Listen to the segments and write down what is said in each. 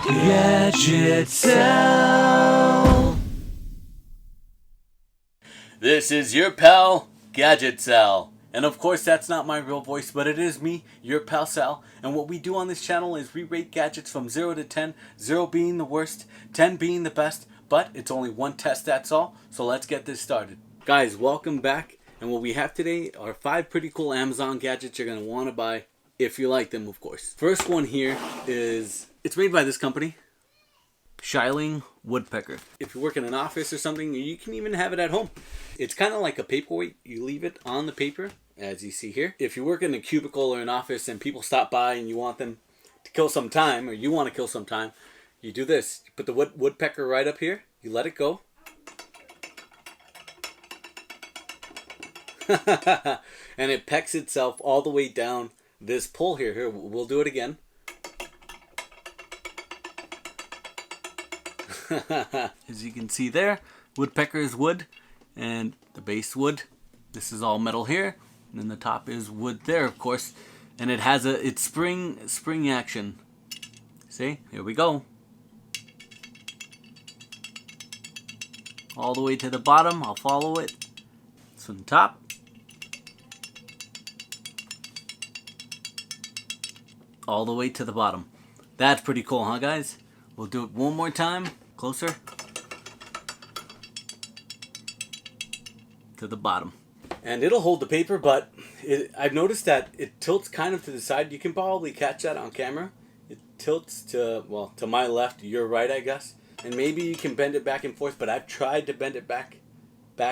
Gadget Sal. This is your pal, Gadget Sal. And of course that's not my real voice, but it is me, your pal Sal. And what we do on this channel is we rate gadgets from 0 to 10, 0 being the worst, 10 being the best, but it's only one test, that's all. So let's get this started. Guys, welcome back. And what we have today are 5 pretty cool Amazon gadgets you're going to want to buy if you like them, of course. First one here is, it's made by this company, Pecking Woodpecker. If you work in an office or something, you can even have it at home. It's kind of like a paperweight. You leave it on the paper, as you see here. If you work in a cubicle or an office and people stop by and you want them to kill some time, or you want to kill some time, you do this. You put the woodpecker right up here. You let it go. And it pecks itself all the way down this pole here. Here, we'll do it again. As you can see there, woodpecker is wood and the base wood. This is all metal here, and then the top is wood there, of course. And it has it's spring action. See, here we go. All the way to the bottom. I'll follow it. It's from the top. All the way to the bottom. That's pretty cool, huh, guys? We'll do it one more time. Closer. To the bottom. And it'll hold the paper, but I've noticed that it tilts kind of to the side. You can probably catch that on camera. It tilts to, well, to my left, your right, I guess. And maybe you can bend it back and forth, but I've tried to bend it back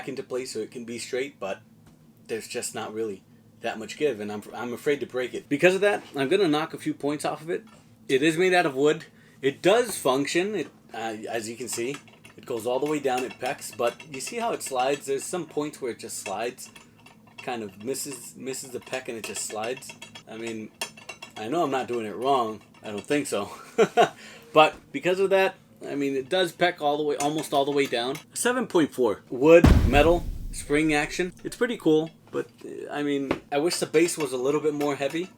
into place so it can be straight, but there's just not really that much give, and I'm afraid to break it. Because of that, I'm going to knock a few points off of it. It is made out of wood. It does function. As you can see, it goes all the way down, it pecks, but you see how it slides? There's some points where it just slides, kind of misses the peck, and it just slides. I mean, I know I'm not doing it wrong. I don't think so. But because of that, I mean, it does peck all the way, almost all the way down. 7.4. Wood, metal, spring action. It's pretty cool, but I mean, I wish the base was a little bit more heavy.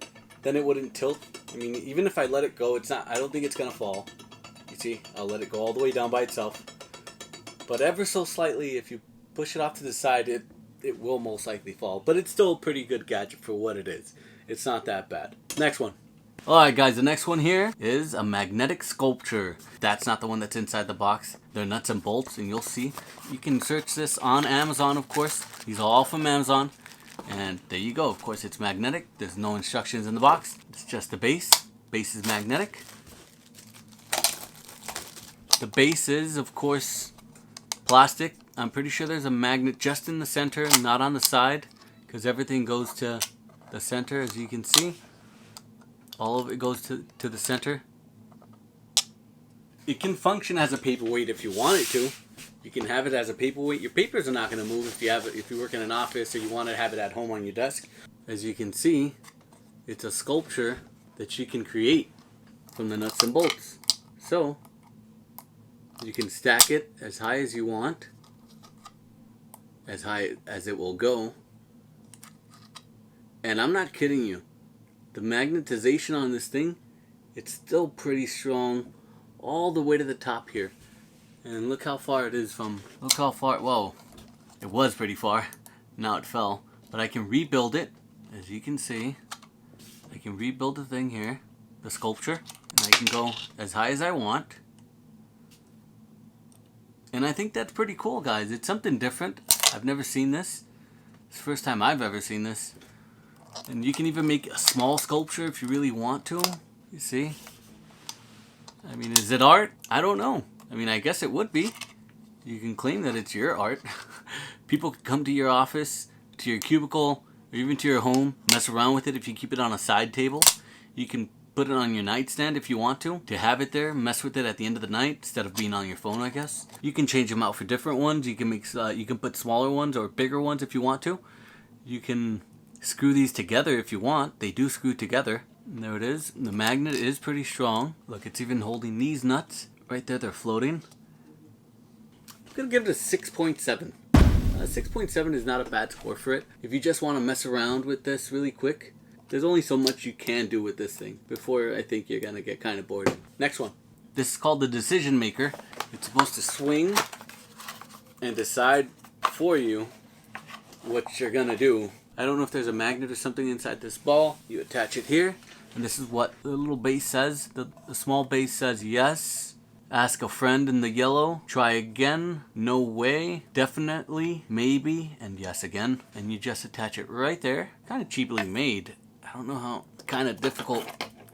Then it wouldn't tilt. I mean, even if I let it go, I don't think it's going to fall. You see, I'll let it go all the way down by itself. But ever so slightly, if you push it off to the side, it will most likely fall. But it's still a pretty good gadget for what it is. It's not that bad. Next one. Alright guys, the next one here is a magnetic sculpture. That's not the one that's inside the box. They're nuts and bolts, and you'll see. You can search this on Amazon, of course. These are all from Amazon. And there you go. Of course, it's magnetic. There's no instructions in the box. It's just the base. Base is magnetic. The base is, of course, plastic. I'm pretty sure there's a magnet just in the center, not on the side, because everything goes to the center, as you can see. All of it goes to the center. It can function as a paperweight if you want it to. You can have it as a paperweight. Your papers are not going to move if you work in an office or you want to have it at home on your desk. As you can see, it's a sculpture that you can create from the nuts and bolts. So, you can stack it as high as you want, as high as it will go. And I'm not kidding you. The magnetization on this thing, it's still pretty strong all the way to the top here. And look how far it is from, look how far, whoa, it was pretty far. Now it fell. But I can rebuild it, as you can see. I can rebuild the thing here, the sculpture, and I can go as high as I want. And I think that's pretty cool, guys. It's something different. I've never seen this. It's the first time I've ever seen this. And you can even make a small sculpture if you really want to. You see? I mean, is it art? I don't know. I mean, I guess it would be. You can claim that it's your art. People can come to your office, to your cubicle, or even to your home, mess around with it if you keep it on a side table. You can put it on your nightstand if you want to have it there, mess with it at the end of the night instead of being on your phone, I guess. You can change them out for different ones. You can make, you can put smaller ones or bigger ones if you want to. You can screw these together if you want. They do screw together. And there it is. The magnet is pretty strong. Look, it's even holding these nuts. Right there, they're floating. I'm going to give it a 6.7. 6.7 is not a bad score for it. If you just want to mess around with this really quick, there's only so much you can do with this thing before I think you're going to get kind of bored. Next one. This is called the decision maker. It's supposed to swing and decide for you what you're gonna do. I don't know if there's a magnet or something inside this ball. You attach it here, and this is what the little base says. The small base says yes. Ask a friend in the yellow. Try again. No way. Definitely. Maybe. And yes again. And you just attach it right there. Kind of cheaply made. I don't know how. It's kind of difficult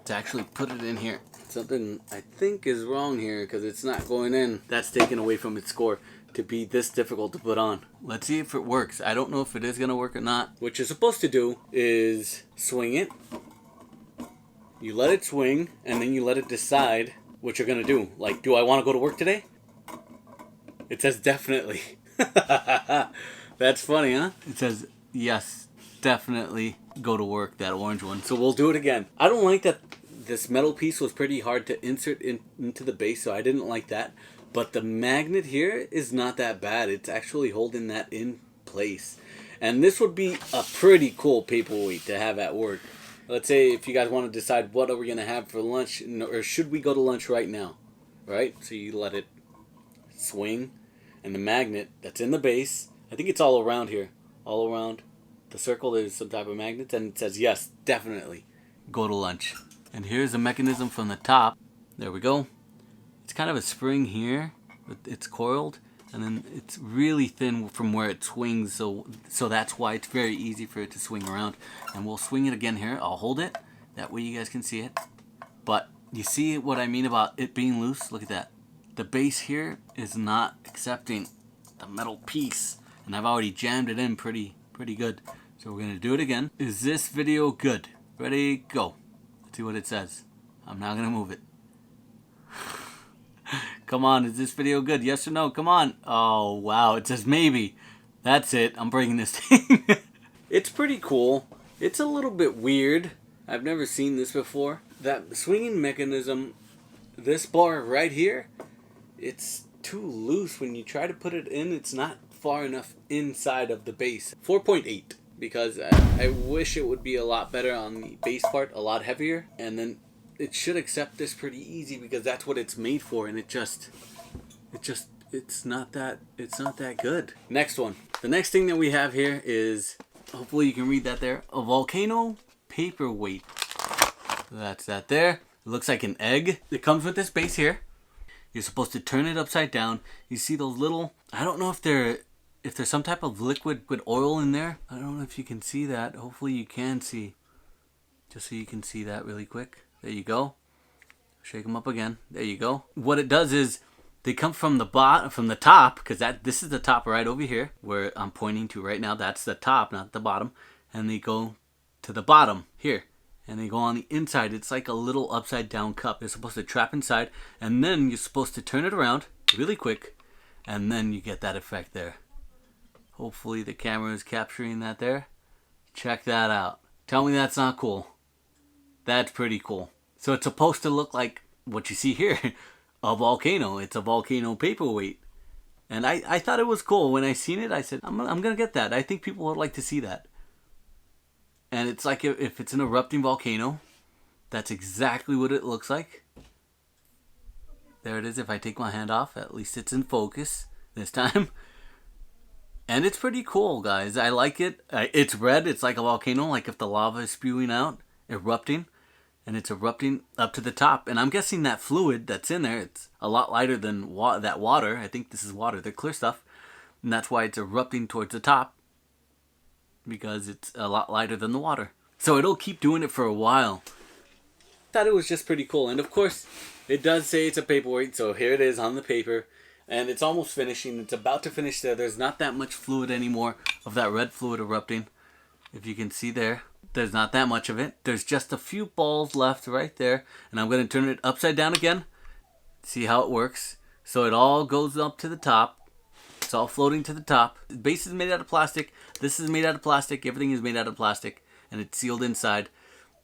to actually put it in here. Something I think is wrong here because it's not going in. That's taken away from its score to be this difficult to put on. Let's see if it works. I don't know if it is going to work or not. What you're supposed to do is swing it. You let it swing, and then you let it decide what you're going to do. Like, do I want to go to work today? It says definitely. That's funny, huh? It says, yes, definitely go to work, that orange one. So we'll do it again. I don't like that this metal piece was pretty hard to insert into the base, so I didn't like that. But the magnet here is not that bad. It's actually holding that in place. And this would be a pretty cool paperweight to have at work. Let's say if you guys want to decide what are we going to have for lunch, or should we go to lunch right now, right? So you let it swing, and the magnet that's in the base, I think it's all around here, all around the circle there's some type of magnet, and it says yes, definitely go to lunch. And here's the mechanism from the top. There we go. It's kind of a spring here, it's coiled, and then it's really thin from where it swings, so that's why it's very easy for it to swing around. And we'll swing it again here. I'll hold it, that way you guys can see it. But you see what I mean about it being loose? Look at that. The base here is not accepting the metal piece, and I've already jammed it in pretty good. So we're going to do it again. Is this video good? Ready, go. Let's see what it says. I'm not going to move it. Come on, is this video good? Yes or no? Come on. Oh, wow. It says maybe. That's it. I'm breaking this thing. It's pretty cool. It's a little bit weird. I've never seen this before. That swinging mechanism, this bar right here, it's too loose. When you try to put it in, it's not far enough inside of the base. 4.8. Because I wish it would be a lot better on the base part, a lot heavier. And then it should accept this pretty easy because that's what it's made for, and it's not that good. Next one. The next thing that we have here is, hopefully you can read that there, a Volcano Paperweight. That's that there. It looks like an egg. It comes with this base here. You're supposed to turn it upside down. You see those little, I don't know if there's some type of liquid with oil in there. I don't know if you can see that. Hopefully you can see. Just so you can see that really quick. There you go. Shake them up again. There you go. What it does is they come from the top, because this is the top right over here where I'm pointing to right now. That's the top, not the bottom. And they go to the bottom here, and they go on the inside. It's like a little upside down cup. They're supposed to trap inside, and then you're supposed to turn it around really quick, and then you get that effect there. Hopefully the camera is capturing that there. Check that out. Tell me that's not cool. That's pretty cool. So it's supposed to look like what you see here, a volcano. It's a volcano paperweight. And I thought it was cool. When I seen it, I said, I'm going to get that. I think people would like to see that. And it's like if it's an erupting volcano, that's exactly what it looks like. There it is. If I take my hand off, at least it's in focus this time. And it's pretty cool, guys. I like it. It's red. It's like a volcano, like if the lava is spewing out, erupting. And it's erupting up to the top. And I'm guessing that fluid that's in there, it's a lot lighter than that water. I think this is water, the clear stuff. And that's why it's erupting towards the top. Because it's a lot lighter than the water. So it'll keep doing it for a while. Thought it was just pretty cool. And of course, it does say it's a paperweight. So here it is on the paper. And it's almost finishing. It's about to finish there. There's not that much fluid anymore of that red fluid erupting. If you can see there. There's not that much of it. There's just a few balls left right there. And I'm going to turn it upside down again. See how it works. So it all goes up to the top. It's all floating to the top. The base is made out of plastic. This is made out of plastic. Everything is made out of plastic. And it's sealed inside.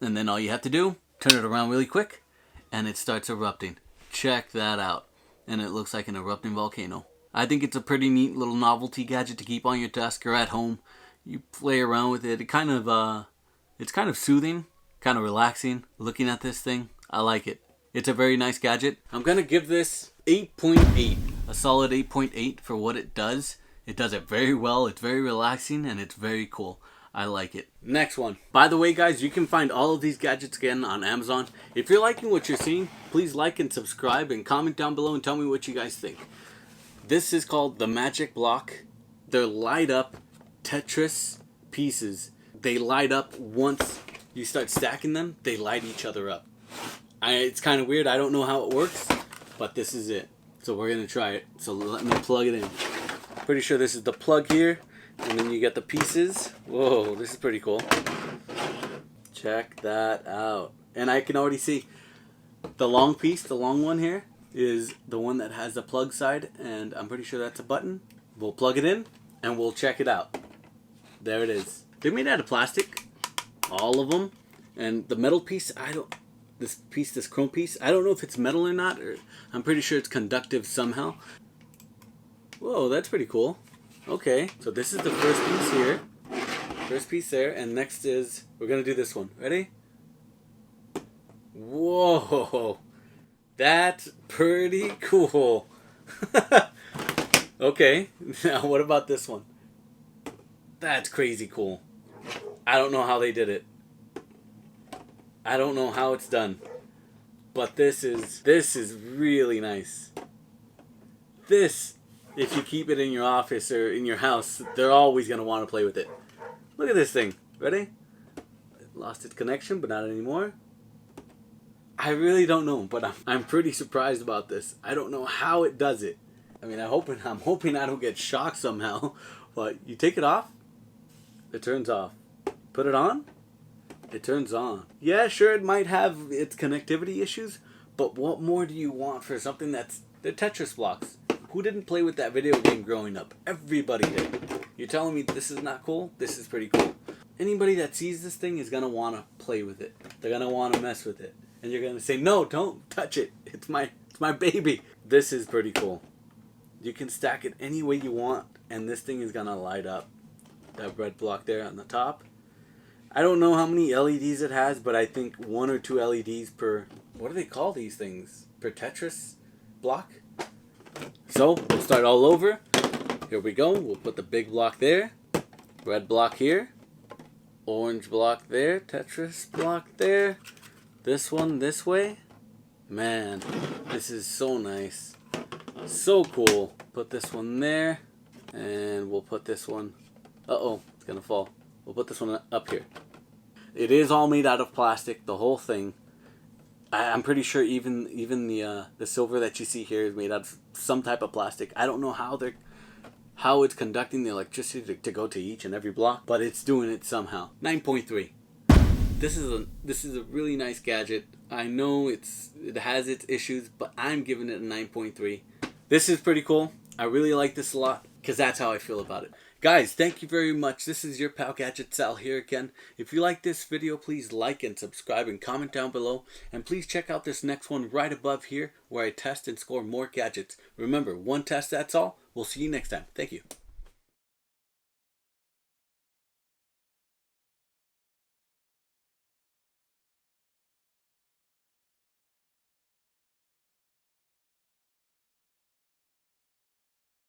And then all you have to do, turn it around really quick. And it starts erupting. Check that out. And it looks like an erupting volcano. I think it's a pretty neat little novelty gadget to keep on your desk or at home. You play around with it. It's kind of soothing, kind of relaxing looking at this thing. I like it. It's a very nice gadget. I'm gonna give this 8.8, a solid 8.8 for what it does. It does it very well. It's very relaxing and it's very cool. I like it. Next one. By the way, guys, you can find all of these gadgets again on Amazon. If you're liking what you're seeing, please like and subscribe and comment down below and tell me what you guys think. This is called the Magic Block. They're light up Tetris pieces. They light up once you start stacking them. They light each other up. It's kind of weird. I don't know how it works, but this is it. So we're going to try it. So let me plug it in. Pretty sure this is the plug here. And then you get the pieces. Whoa, this is pretty cool. Check that out. And I can already see the long piece, the long one here, is the one that has the plug side. And I'm pretty sure that's a button. We'll plug it in and we'll check it out. There it is. They're made out of plastic. All of them. And the metal piece, this chrome piece, I don't know if it's metal or not. I'm pretty sure it's conductive somehow. Whoa, that's pretty cool. Okay, so this is the first piece here. First piece there, and next is, we're going to do this one. Ready? Whoa, that's pretty cool. Okay, now what about this one? That's crazy cool. I don't know how they did it. I don't know how it's done. But this is really nice. This, if you keep it in your office or in your house, they're always going to want to play with it. Look at this thing. Ready? It lost its connection, but not anymore. I really don't know, but I'm pretty surprised about this. I don't know how it does it. I mean, I'm hoping I don't get shocked somehow. But you take it off, it turns off. Put it on, it turns on. Yeah, sure, it might have its connectivity issues, but what more do you want for something that's... They're Tetris blocks. Who didn't play with that video game growing up? Everybody did. You're telling me this is not cool? This is pretty cool. Anybody that sees this thing is going to want to play with it. They're going to want to mess with it. And you're going to say, no, don't touch it. It's my baby. This is pretty cool. You can stack it any way you want, and this thing is going to light up. That red block there on the top. I don't know how many LEDs it has, but I think 1 or 2 LEDs per... What do they call these things? Per Tetris block? So, we'll start all over. Here we go. We'll put the big block there. Red block here. Orange block there. Tetris block there. This one this way. Man, this is so nice. So cool. Put this one there. And we'll put this one... Uh-oh, it's going to fall. We'll put this one up here. It is all made out of plastic, the whole thing. I'm pretty sure even the silver that you see here is made out of some type of plastic. I don't know how it's conducting the electricity to go to each and every block, but it's doing it somehow. 9.3. This is a really nice gadget. I know it has its issues, but I'm giving it a 9.3. This is pretty cool. I really like this a lot because that's how I feel about it. Guys, thank you very much. This is your pal Gadget Sal here again. If you like this video, please like and subscribe and comment down below. And please check out this next one right above here where I test and score more gadgets. Remember, one test, that's all. We'll see you next time. Thank you.